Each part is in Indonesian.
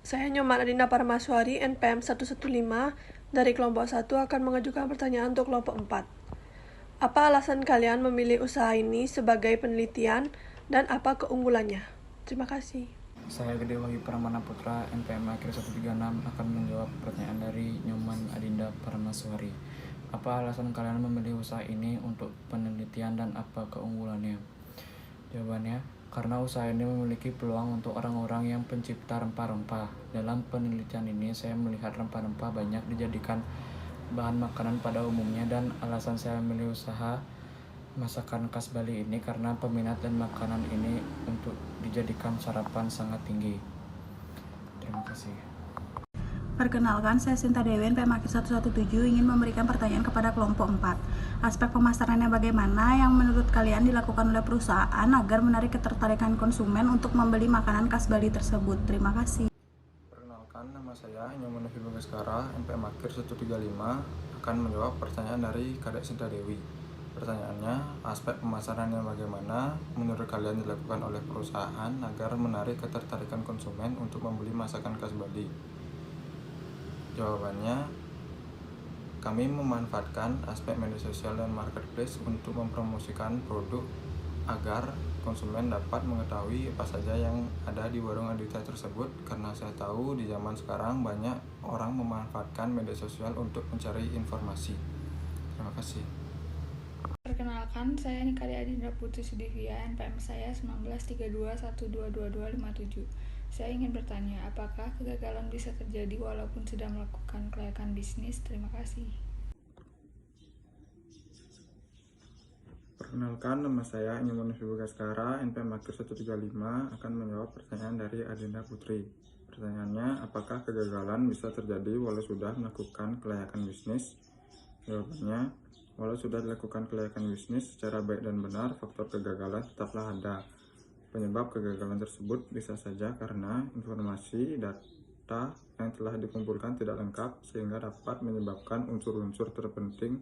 Saya Nyoman Adinda Paramaswari, NPM 115, dari kelompok 1 akan mengajukan pertanyaan untuk kelompok 4. Apa alasan kalian memilih usaha ini sebagai penelitian dan apa keunggulannya? Terima kasih. Saya Gede Wahyu Pramana Putra, NPM akhir 136 akan menjawab pertanyaan dari Nyoman Adinda Paramaswari. Apa alasan kalian memilih usaha ini untuk penelitian dan apa keunggulannya? Jawabannya, karena usaha ini memiliki peluang untuk orang-orang yang pencipta rempah-rempah. Dalam penelitian ini, saya melihat rempah-rempah banyak dijadikan bahan makanan pada umumnya, dan alasan saya memilih usaha masakan khas Bali ini karena peminat dan makanan ini untuk dijadikan sarapan sangat tinggi. Terima kasih. Perkenalkan, saya Sinta Dewi, NPM Akhir 117, ingin memberikan pertanyaan kepada kelompok 4. Aspek pemasarannya bagaimana yang menurut kalian dilakukan oleh perusahaan agar menarik ketertarikan konsumen untuk membeli makanan khas Bali tersebut? Terima kasih. Perkenalkan, nama saya Nyoman Novi Bagaskara, NPM Akhir 135, akan menjawab pertanyaan dari Kadek Sinta Dewi. Pertanyaannya, aspek pemasarannya bagaimana menurut kalian dilakukan oleh perusahaan agar menarik ketertarikan konsumen untuk membeli masakan khas Bali? Jawabannya, kami memanfaatkan aspek media sosial dan marketplace untuk mempromosikan produk agar konsumen dapat mengetahui apa saja yang ada di warung Aditya tersebut, karena saya tahu di zaman sekarang banyak orang memanfaatkan media sosial untuk mencari informasi. Terima kasih. Perkenalkan, saya Nikari Adindra Putri Sudivia, NPM saya 1932122257. Saya ingin bertanya, apakah kegagalan bisa terjadi walaupun sudah melakukan kelayakan bisnis? Terima kasih. Perkenalkan, nama saya Nyoman Novi Bagaskara, NPM Akhir 135, akan menjawab pertanyaan dari Adinda Putri. Pertanyaannya, apakah kegagalan bisa terjadi walau sudah melakukan kelayakan bisnis? Jawabannya, walau sudah dilakukan kelayakan bisnis secara baik dan benar, faktor kegagalan tetaplah ada. Penyebab kegagalan tersebut bisa saja karena informasi data yang telah dikumpulkan tidak lengkap, sehingga dapat menyebabkan unsur-unsur terpenting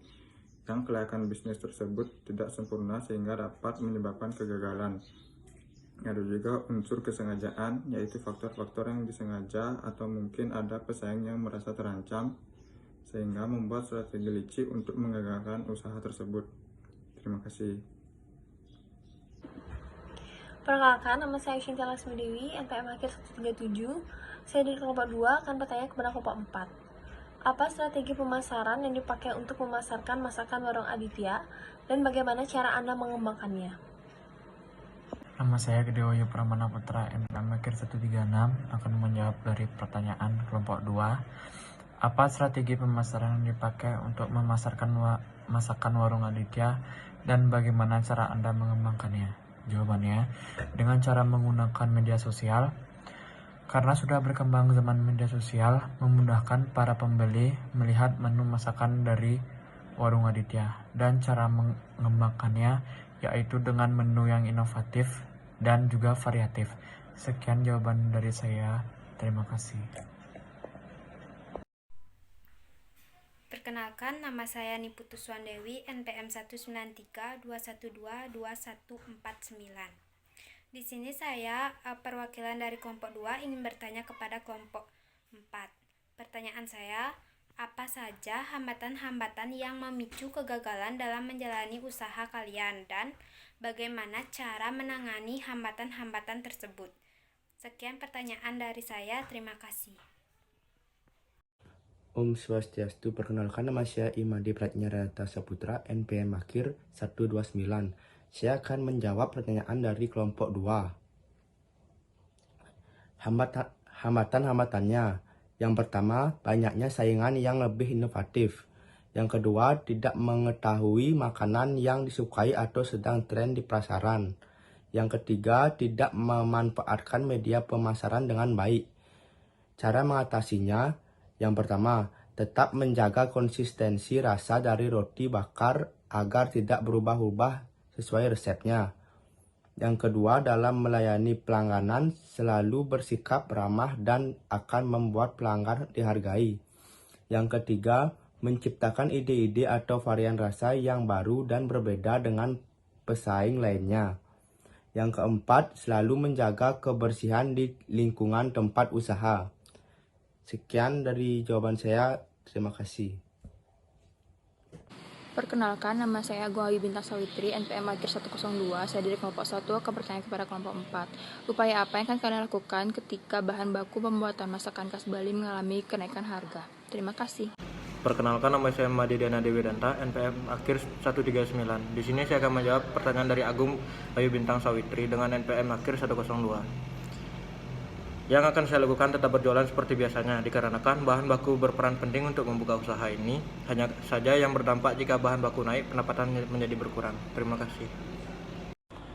yang kelayakan bisnis tersebut tidak sempurna, sehingga dapat menyebabkan kegagalan. Ada juga unsur kesengajaan, yaitu faktor-faktor yang disengaja atau mungkin ada pesaing yang merasa terancam sehingga membuat strategi licik untuk menggagalkan usaha tersebut. Terima kasih. Perkenalkan, nama saya Shinta Lasmi Dewi, NPM Akhir 137. Saya dari kelompok 2 akan bertanya kepada kelompok 4. Apa strategi pemasaran yang dipakai untuk memasarkan masakan warung Aditya dan bagaimana cara Anda mengembangkannya? Nama saya Gede Wahyu Pramana Putra, NPM Akhir 136, akan menjawab dari pertanyaan kelompok 2. Apa strategi pemasaran yang dipakai untuk memasarkan masakan warung Aditya dan bagaimana cara Anda mengembangkannya? Jawabannya, dengan cara menggunakan media sosial. Karena sudah berkembang zaman media sosial, memudahkan para pembeli melihat menu masakan dari warung Aditya, dan cara mengembangkannya yaitu dengan menu yang inovatif dan juga variatif. Sekian jawaban dari saya. Terima kasih. Perkenalkan, nama saya Niputu Swandewi, NPM 19321222149. Di sini saya perwakilan dari kelompok 2 ingin bertanya kepada kelompok 4. Pertanyaan saya, apa saja hambatan-hambatan yang memicu kegagalan dalam menjalani usaha kalian dan bagaimana cara menangani hambatan-hambatan tersebut? Sekian pertanyaan dari saya, terima kasih. Om Swastiastu, perkenalkan nama saya Imadi Pratnyarata Saputra, NPM Akhir 129. Saya akan menjawab pertanyaan dari kelompok 2. Hambatan-hambatannya. Yang pertama, banyaknya saingan yang lebih inovatif. Yang kedua, tidak mengetahui makanan yang disukai atau sedang tren di pasaran. Yang ketiga, tidak memanfaatkan media pemasaran dengan baik. Cara mengatasinya, yang pertama, tetap menjaga konsistensi rasa dari roti bakar agar tidak berubah-ubah sesuai resepnya. Yang kedua, dalam melayani pelanggan selalu bersikap ramah dan akan membuat pelanggan dihargai. Yang ketiga, menciptakan ide-ide atau varian rasa yang baru dan berbeda dengan pesaing lainnya. Yang keempat, selalu menjaga kebersihan di lingkungan tempat usaha. Sekian dari jawaban saya. Terima kasih. Perkenalkan, nama saya Agung Ayu Bintang Sawitri, NPM Akhir 102. Saya dari kelompok 1 akan bertanya kepada kelompok 4. Upaya apa yang akan kalian lakukan ketika bahan baku pembuatan masakan khas Bali mengalami kenaikan harga? Terima kasih. Perkenalkan, nama saya Madi Dana Dewi Danta, NPM Akhir 139. Di sini saya akan menjawab pertanyaan dari Agung Ayu Bintang Sawitri dengan NPM Akhir 102. Yang akan saya lakukan tetap berjualan seperti biasanya, dikarenakan bahan baku berperan penting untuk membuka usaha ini. Hanya saja yang berdampak jika bahan baku naik, pendapatan menjadi berkurang. Terima kasih.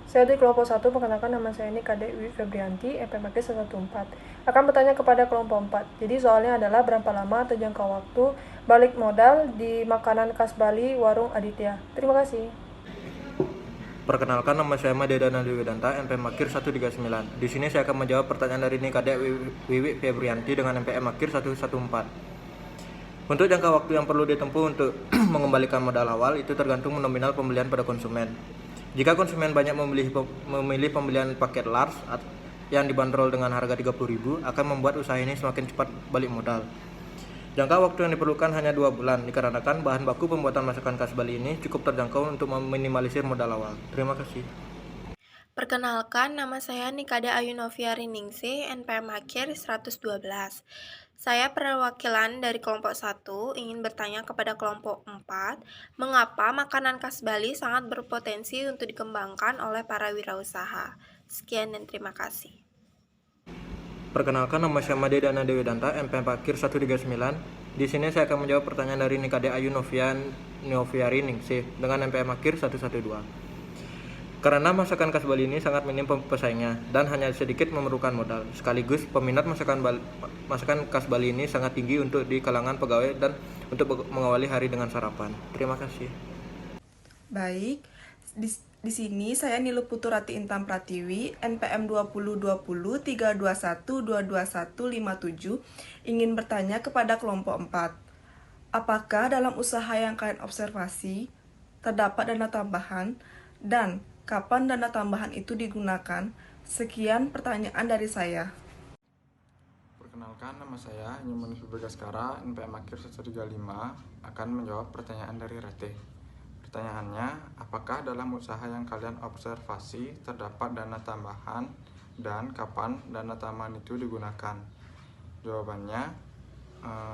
Saya dari kelompok 1, perkenalkan nama saya ini Kadek Wi Febrianti, NPM Akhir 114. Akan bertanya kepada kelompok 4. Jadi soalnya adalah berapa lama atau jangka waktu balik modal di makanan khas Bali Warung Aditya. Terima kasih. Perkenalkan, nama saya Madi Dana Dewi Danta, NPM Akhir 139. Di sini saya akan menjawab pertanyaan dari Kadek Wiwi Febrianti dengan NPM Akhir 114. Untuk jangka waktu yang perlu ditempuh untuk mengembalikan modal awal itu tergantung nominal pembelian pada konsumen. Jika konsumen banyak memilih pembelian paket large yang dibanderol dengan harga 30.000 akan membuat usaha ini semakin cepat balik modal. Jangka waktu yang diperlukan hanya 2 bulan, dikarenakan bahan baku pembuatan masakan khas Bali ini cukup terjangkau untuk meminimalisir modal awal. Terima kasih. Perkenalkan, nama saya Nikada Ayunovia Riningsih, NPM Akhir 112. Saya perwakilan dari kelompok 1 ingin bertanya kepada kelompok 4, mengapa makanan khas Bali sangat berpotensi untuk dikembangkan oleh para wirausaha? Sekian dan terima kasih. Perkenalkan, nama saya Madi Dana Dewi Danta, NPM Akhir 139. Di sini saya akan menjawab pertanyaan dari Nikade Ayunovia Riningsih dengan NPM Akhir 112. Karena masakan khas Bali ini sangat minim pesaingnya dan hanya sedikit memerlukan modal. Sekaligus peminat masakan khas Bali ini sangat tinggi untuk di kalangan pegawai dan untuk mengawali hari dengan sarapan. Terima kasih. Baik, di sini saya Nilu Puturati Intam Pratiwi, NPM 2020 321 22157 ingin bertanya kepada kelompok 4. Apakah dalam usaha yang kalian observasi terdapat dana tambahan dan kapan dana tambahan itu digunakan? Sekian pertanyaan dari saya. Perkenalkan, nama saya Nyumanus Bagaskara, NPM Akhir 135 akan menjawab pertanyaan dari Rete. Pertanyaannya, apakah dalam usaha yang kalian observasi terdapat dana tambahan dan kapan dana tambahan itu digunakan? Jawabannya,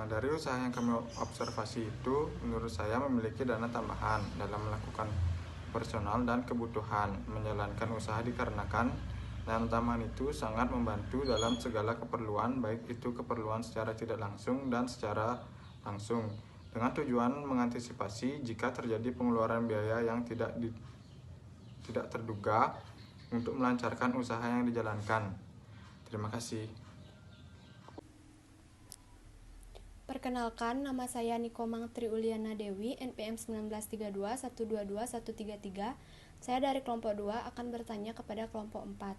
dari usaha yang kami observasi itu menurut saya memiliki dana tambahan dalam melakukan personal dan kebutuhan menjalankan usaha, dikarenakan dana tambahan itu sangat membantu dalam segala keperluan, baik itu keperluan secara tidak langsung dan secara langsung, dengan tujuan mengantisipasi jika terjadi pengeluaran biaya yang tidak terduga untuk melancarkan usaha yang dijalankan. Terima kasih. Perkenalkan, nama saya Nikomang Triuliana Dewi, NPM 1932 122 133. Saya dari kelompok 2 akan bertanya kepada kelompok 4.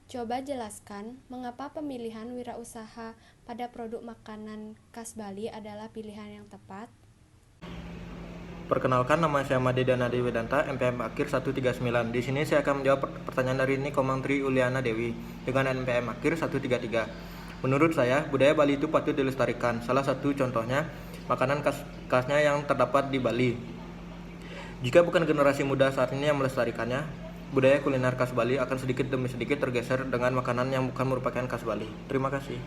Coba jelaskan mengapa pemilihan wirausaha pada produk makanan khas Bali adalah pilihan yang tepat. Perkenalkan, nama saya Madi Dana Dewi Danta, NPM Akhir 139. Di sini saya akan menjawab pertanyaan dari Nikomang Triuliana Dewi dengan NPM Akhir 133. Menurut saya, budaya Bali itu patut dilestarikan. Salah satu contohnya, makanan khasnya yang terdapat di Bali. Jika bukan generasi muda saat ini yang melestarikannya, budaya kuliner khas Bali akan sedikit demi sedikit tergeser dengan makanan yang bukan merupakan khas Bali. Terima kasih.